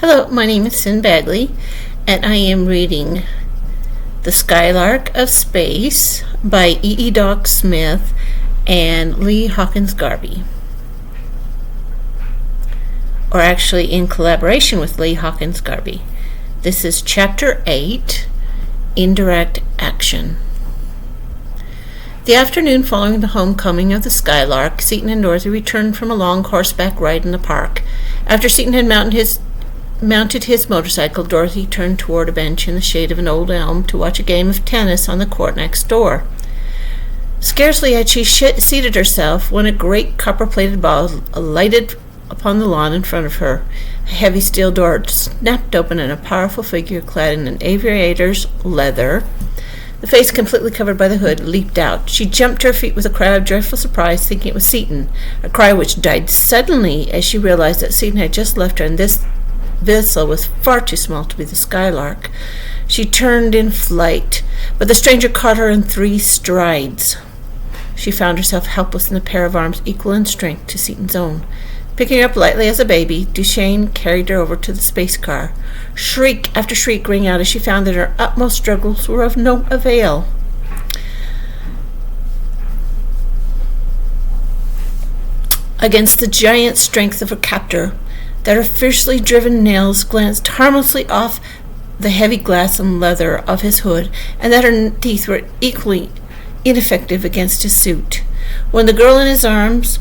Hello, my name is Sin Bagley, and I am reading The Skylark of Space by E. Doc Smith and Lee Hawkins Garby. Or actually in collaboration with Lee Hawkins Garby. This is Chapter 8, Indirect Action. The afternoon following the homecoming of the Skylark, Seton and Dorothy returned from a long horseback ride in the park. After Seton had mounted his motorcycle, Dorothy turned toward a bench in the shade of an old elm to watch a game of tennis on the court next door. Scarcely had she seated herself when a great copper-plated ball alighted upon the lawn in front of her. A heavy steel door snapped open and a powerful figure clad in an aviator's leather, the face completely covered by the hood, leaped out. She jumped to her feet with a cry of joyful surprise, thinking it was Seton, a cry which died suddenly as she realized that Seton had just left her, and this vessel was far too small to be the Skylark. She turned in flight, but the stranger caught her in 3 strides. She found herself helpless in a pair of arms equal in strength to Seton's own. Picking her up lightly as a baby, Duchesne carried her over to the space car. Shriek after shriek rang out as she found that her utmost struggles were of no avail. Against the giant strength of her captor, that her fiercely driven nails glanced harmlessly off the heavy glass and leather of his hood, and that her teeth were equally ineffective against his suit. When the girl in his arms,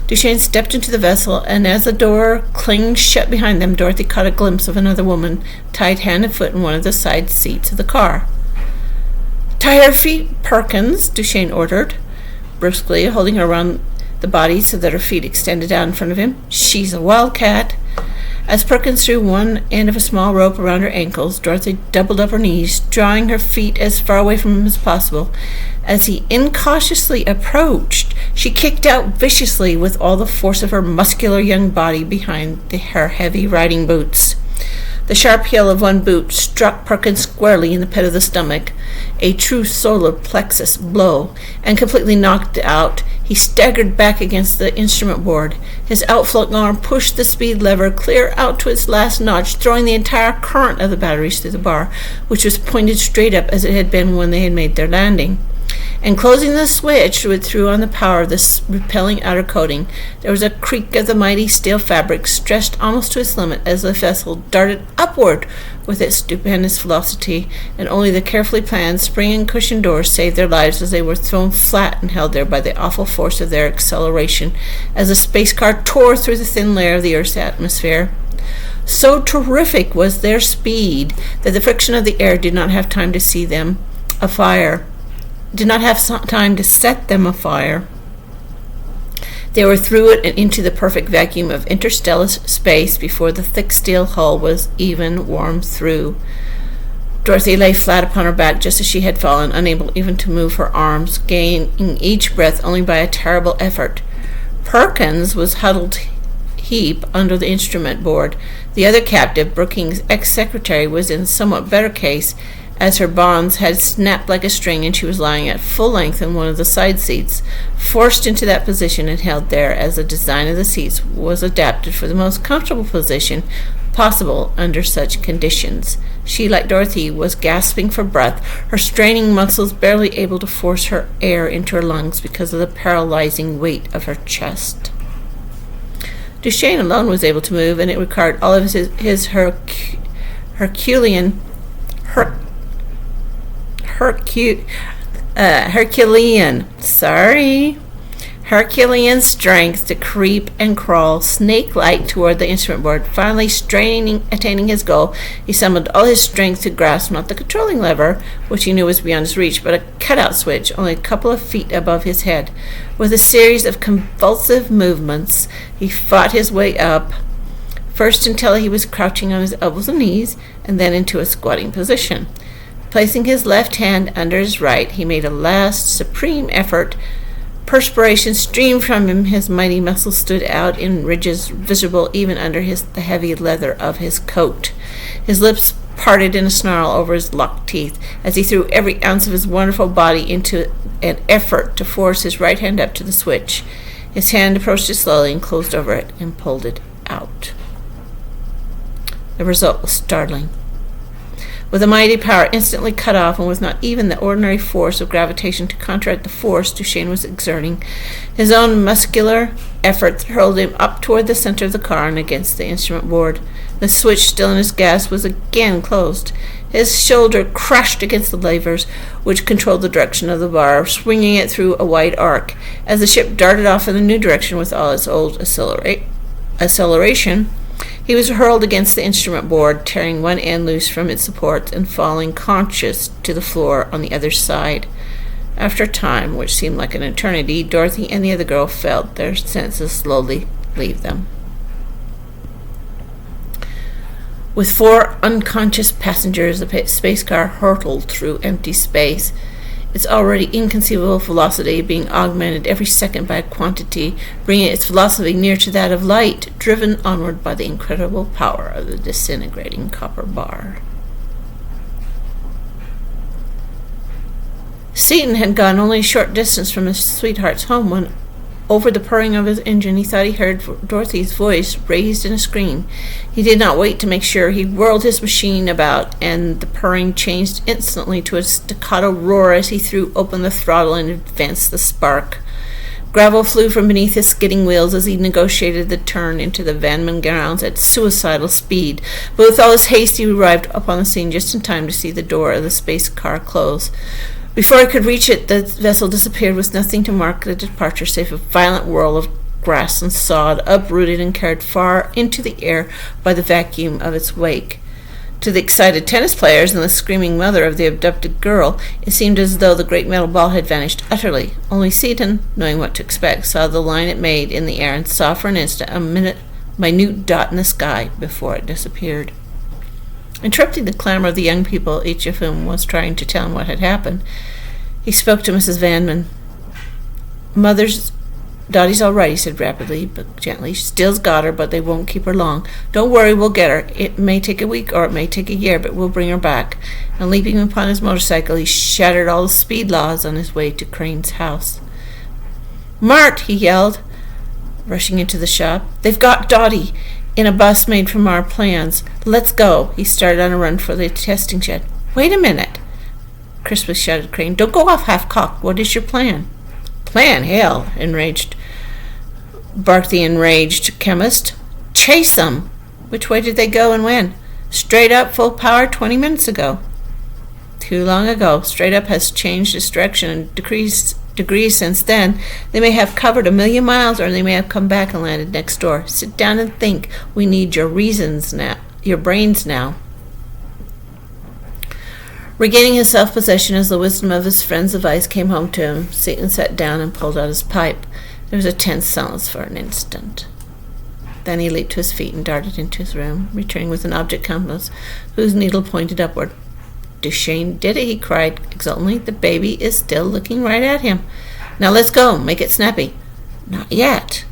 Duchesne stepped into the vessel, and as the door clanged shut behind them, Dorothy caught a glimpse of another woman, tied hand and foot in one of the side seats of the car. "Tie her feet, Perkins," Duchesne ordered, brusquely, holding her around the body so that her feet extended out in front of him. "She's a wildcat." As Perkins threw one end of a small rope around her ankles, Dorothy doubled up her knees, drawing her feet as far away from him as possible. As he incautiously approached, she kicked out viciously with all the force of her muscular young body behind her heavy riding boots. The sharp heel of one boot struck Perkins squarely in the pit of the stomach, a true solar plexus blow, and completely knocked out, he staggered back against the instrument board. His outflung arm pushed the speed lever clear out to its last notch, throwing the entire current of the batteries through the bar, which was pointed straight up as it had been when they had made their landing. And closing the switch, which threw on the power of this repelling outer coating, there was a creak of the mighty steel fabric stretched almost to its limit as the vessel darted upward with its stupendous velocity, and only the carefully planned spring and cushion doors saved their lives as they were thrown flat and held there by the awful force of their acceleration as the space car tore through the thin layer of the Earth's atmosphere. So terrific was their speed that the friction of the air did not have time to set them afire. They were through it and into the perfect vacuum of interstellar space before the thick steel hull was even warmed through. Dorothy lay flat upon her back just as she had fallen, unable even to move her arms, gaining each breath only by a terrible effort. Perkins was huddled heap under the instrument board. The other captive, Brookings' ex-secretary, was in somewhat better case, as her bonds had snapped like a string and she was lying at full length in one of the side seats, forced into that position and held there as the design of the seats was adapted for the most comfortable position possible under such conditions. She, like Dorothy, was gasping for breath, her straining muscles barely able to force her air into her lungs because of the paralyzing weight of her chest. Duchesne alone was able to move, and it required all of his Herculean strength to creep and crawl snake-like toward the instrument board. Finally, attaining his goal, he summoned all his strength to grasp not the controlling lever, which he knew was beyond his reach, but a cutout switch only a couple of feet above his head. With a series of convulsive movements, he fought his way up, first until he was crouching on his elbows and knees, and then into a squatting position. Placing his left hand under his right, he made a last supreme effort. Perspiration streamed from him. His mighty muscles stood out in ridges visible even under the heavy leather of his coat. His lips parted in a snarl over his locked teeth as he threw every ounce of his wonderful body into an effort to force his right hand up to the switch. His hand approached it slowly and closed over it and pulled it out. The result was startling. With a mighty power instantly cut off, and with not even the ordinary force of gravitation to counteract the force Duchesne was exerting, his own muscular effort hurled him up toward the center of the car and against the instrument board. The switch, still in his grasp, was again closed. His shoulder crashed against the levers, which controlled the direction of the bar, swinging it through a wide arc. As the ship darted off in the new direction with all its old acceleration, he was hurled against the instrument board, tearing one end loose from its supports and falling conscious to the floor on the other side. After a time, which seemed like an eternity, Dorothy and the other girl felt their senses slowly leave them. With 4 unconscious passengers, the space car hurtled through empty space, its already inconceivable velocity being augmented every second by a quantity, bringing its velocity near to that of light, driven onward by the incredible power of the disintegrating copper bar. Seaton had gone only a short distance from his sweetheart's home when, over the purring of his engine, he thought he heard Dorothy's voice raised in a scream. He did not wait to make sure. He whirled his machine about, and the purring changed instantly to a staccato roar as he threw open the throttle and advanced the spark. Gravel flew from beneath his skidding wheels as he negotiated the turn into the Vanman grounds at suicidal speed. But with all his haste, he arrived upon the scene just in time to see the door of the space car close. Before he could reach it, the vessel disappeared with nothing to mark the departure save a violent whirl of grass and sod, uprooted and carried far into the air by the vacuum of its wake. To the excited tennis players and the screaming mother of the abducted girl, it seemed as though the great metal ball had vanished utterly. Only Seaton, knowing what to expect, saw the line it made in the air and saw for an instant a minute dot in the sky before it disappeared. Interrupting the clamor of the young people, each of whom was trying to tell him what had happened, he spoke to Mrs. Vanman. Dottie's all right, he said rapidly but gently. Still's got her, but they won't keep her long. Don't worry, we'll get her. It may take a week or it may take a year, but we'll bring her back. And leaping upon his motorcycle, he shattered all the speed laws on his way to Crane's house. Mart, he yelled, rushing into the shop. They've got Dottie in a bus made from our plans. Let's go. He started on a run for the testing shed. Wait a minute, crisply shouted Crane. Don't go off half-cocked. What is your plan? Plan? Hell, barked the enraged chemist. Chase them. Which way did they go and when? Straight up, full power, 20 minutes ago. Too long ago. Straight up has changed its direction and degrees since then. They may have covered 1,000,000 miles, or they may have come back and landed next door. Sit down and think. We need your reasons now, your brains now. Regaining his self-possession as the wisdom of his friend's advice came home to him, Seaton sat down and pulled out his pipe. There was a tense silence for an instant. Then he leaped to his feet and darted into his room, returning with an object compass whose needle pointed upward. Duchesne did it, he cried exultantly. The baby is still looking right at him. Now let's go. Make it snappy. Not yet.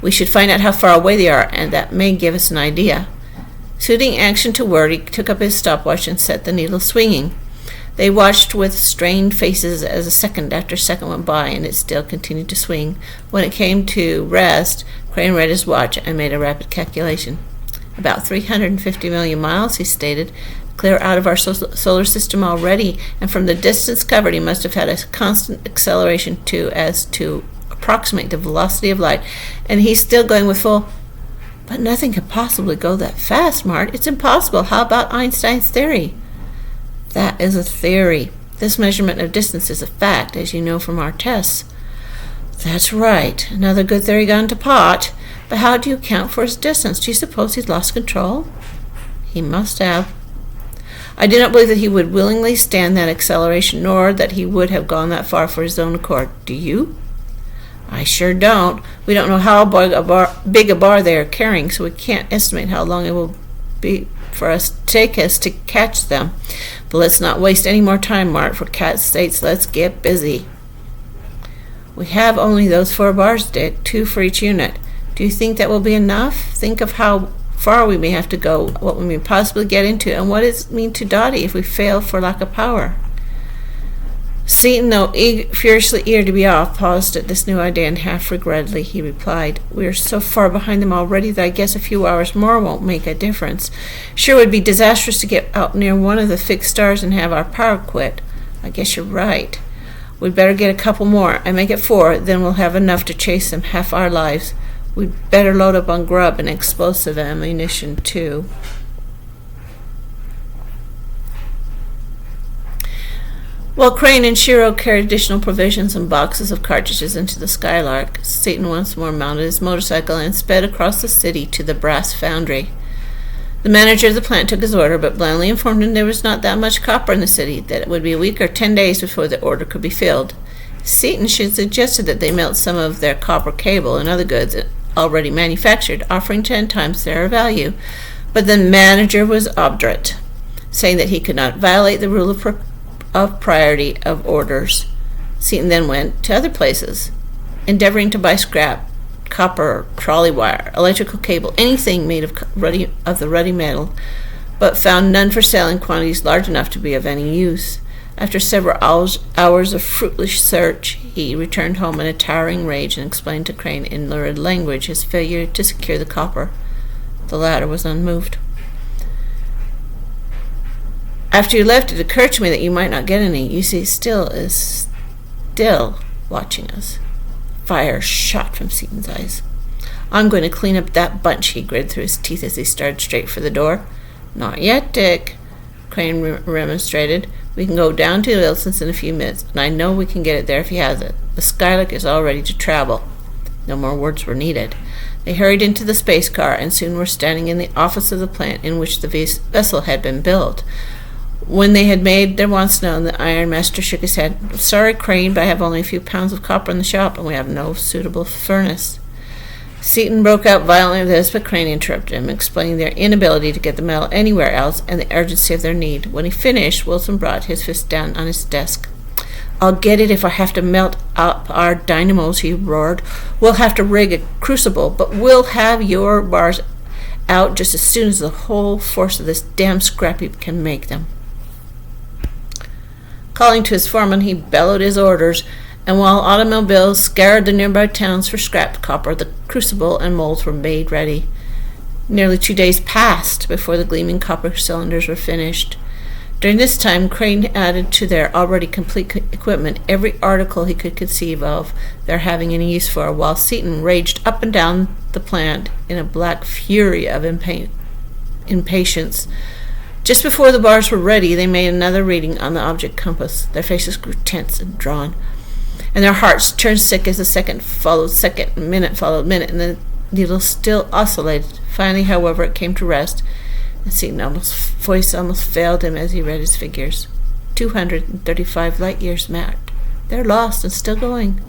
We should find out how far away they are, and that may give us an idea. Suiting action to word, he took up his stopwatch and set the needle swinging. They watched with strained faces as second after second went by, and it still continued to swing. When it came to rest, Crane read his watch and made a rapid calculation. About 350 million miles, he stated, clear out of our solar system already, and from the distance covered, he must have had a constant acceleration as to approximate the velocity of light, and he's still going with full... But nothing could possibly go that fast, Mart. It's impossible. How about Einstein's theory? That is a theory. This measurement of distance is a fact, as you know from our tests. That's right. Another good theory gone to pot. But how do you account for his distance? Do you suppose he's lost control? He must have. I do not believe that he would willingly stand that acceleration, nor that he would have gone that far for his own accord. Do you? I sure don't. We don't know how big a bar they are carrying, so we can't estimate how long it will be for us to take us to catch them. But let's not waste any more time, Mart. For cat's sakes, let's get busy. We have only those 4 bars, Dick, 2 for each unit. Do you think that will be enough? Think of how far we may have to go, what we may possibly get into, and what does it mean to Dottie if we fail for lack of power? Seaton, though furiously eager to be off, paused at this new idea, and half regretfully he replied, "We are so far behind them already that I guess a few hours more won't make a difference. Sure would be disastrous to get out near one of the fixed stars and have our power quit. I guess you're right. We'd better get a couple more and make it 4, then we'll have enough to chase them half our lives. We'd better load up on grub and explosive ammunition, too." While Crane and Shiro carried additional provisions and boxes of cartridges into the Skylark, Seaton once more mounted his motorcycle and sped across the city to the brass foundry. The manager of the plant took his order, but blandly informed him there was not that much copper in the city, that it would be a week or 10 days before the order could be filled. Seaton suggested that they melt some of their copper cable and other goods already manufactured, offering 10 times their value, but the manager was obdurate, saying that he could not violate the rule of priority of orders. Seaton then went to other places, endeavoring to buy scrap, copper, trolley wire, electrical cable, anything made of the ruddy metal, but found none for sale in quantities large enough to be of any use. After several hours of fruitless search, he returned home in a towering rage and explained to Crane in lurid language his failure to secure the copper. The latter was unmoved. "After you left, it occurred to me that you might not get any. You see, still watching us." Fire shot from Seaton's eyes. "I'm going to clean up that bunch," he gritted through his teeth as he started straight for the door. "Not yet, Dick," Crane remonstrated. "We can go down to Wilson's in a few minutes, and I know we can get it there if he has it. The Skylark is all ready to travel." No more words were needed. They hurried into the space car and soon were standing in the office of the plant in which the vessel had been built. When they had made their wants known, the Iron Master shook his head. "Sorry, Crane, but I have only a few pounds of copper in the shop, and we have no suitable furnace." Seaton broke out violently with this, but Crane interrupted him, explaining their inability to get the metal anywhere else and the urgency of their need. When he finished, Wilson brought his fist down on his desk. "I'll get it if I have to melt up our dynamos," he roared. "We'll have to rig a crucible, but we'll have your bars out just as soon as the whole force of this damn scrap heap can make them." Calling to his foreman, he bellowed his orders, and while automobiles scoured the nearby towns for scrap copper, the crucible and molds were made ready. Nearly 2 days passed before the gleaming copper cylinders were finished. During this time, Crane added to their already complete equipment every article he could conceive of their having any use for, while Seaton raged up and down the plant in a black fury of impatience. Just before the bars were ready, they made another reading on the object compass. Their faces grew tense and drawn, and their hearts turned sick as the second followed second, minute followed minute, and the needle still oscillated. Finally, however, it came to rest, and Seaton's voice almost failed him as he read his figures. 235 light years marked. They're lost and still going.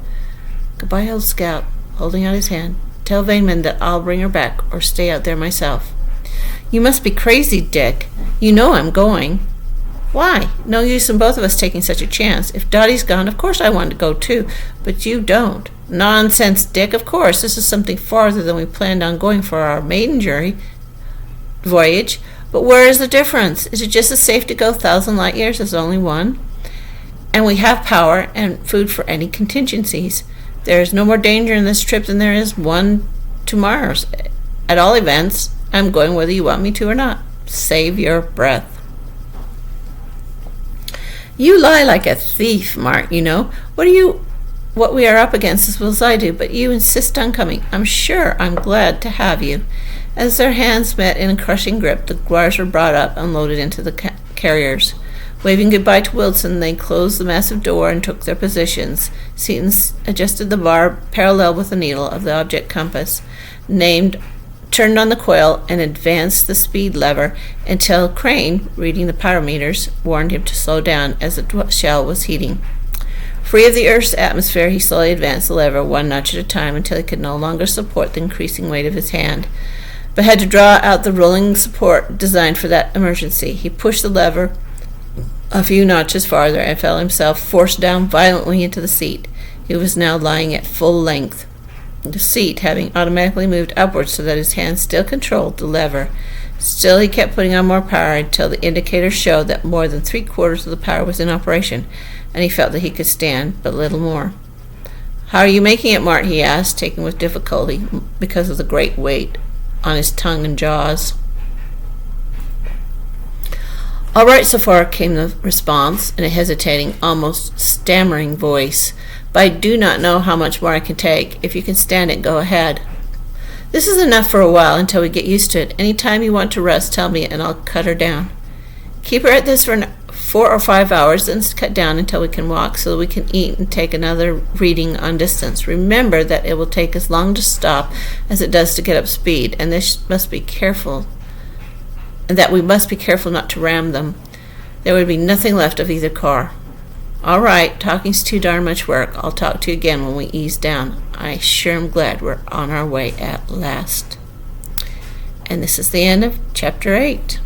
Goodbye, old scout, holding out his hand. Tell Vaneman that I'll bring her back or stay out there myself. You must be crazy, Dick. You know I'm going. Why? No use in both of us taking such a chance. If Dottie's gone, of course I want to go too, but you don't. Nonsense, Dick. Of course, this is something farther than we planned on going for our maiden voyage. But where is the difference? Is it just as safe to go 1,000 light years as only one? And we have power and food for any contingencies. There is no more danger in this trip than there is one to Mars. At all events, I'm going whether you want me to or not. Save your breath. You lie like a thief, Mark, you know. What we are up against as well as I do, but you insist on coming. I'm sure I'm glad to have you. As their hands met in a crushing grip, the wires were brought up and loaded into the carriers. Waving goodbye to Wilson, they closed the massive door and took their positions. Seaton adjusted the bar parallel with the needle of the object compass, turned on the coil, and advanced the speed lever until Crane, reading the pyrometers, warned him to slow down as the shell was heating. Free of the Earth's atmosphere, he slowly advanced the lever 1 notch at a time until he could no longer support the increasing weight of his hand, but had to draw out the rolling support designed for that emergency. He pushed the lever a few notches farther and felt himself forced down violently into the seat. He was now lying at full length, the seat having automatically moved upwards so that his hand still controlled the lever. Still, he kept putting on more power until the indicator showed that more than 3/4 of the power was in operation, and he felt that he could stand but little more. "How are you making it, Mart?" he asked, taking with difficulty because of the great weight on his tongue and jaws. "All right so far," came the response in a hesitating, almost stammering voice, "but I do not know how much more I can take. If you can stand it, go ahead." "This is enough for a while until we get used to it. Any time you want to rest, tell me and I'll cut her down. Keep her at this for 4 or 5 hours, then cut down until we can walk so that we can eat and take another reading on distance. Remember that it will take as long to stop as it does to get up speed, and this must be careful, and that we must be careful not to ram them. There would be nothing left of either car." "All right, talking's too darn much work. I'll talk to you again when we ease down. I sure am glad we're on our way at last." And this is the end of Chapter 8.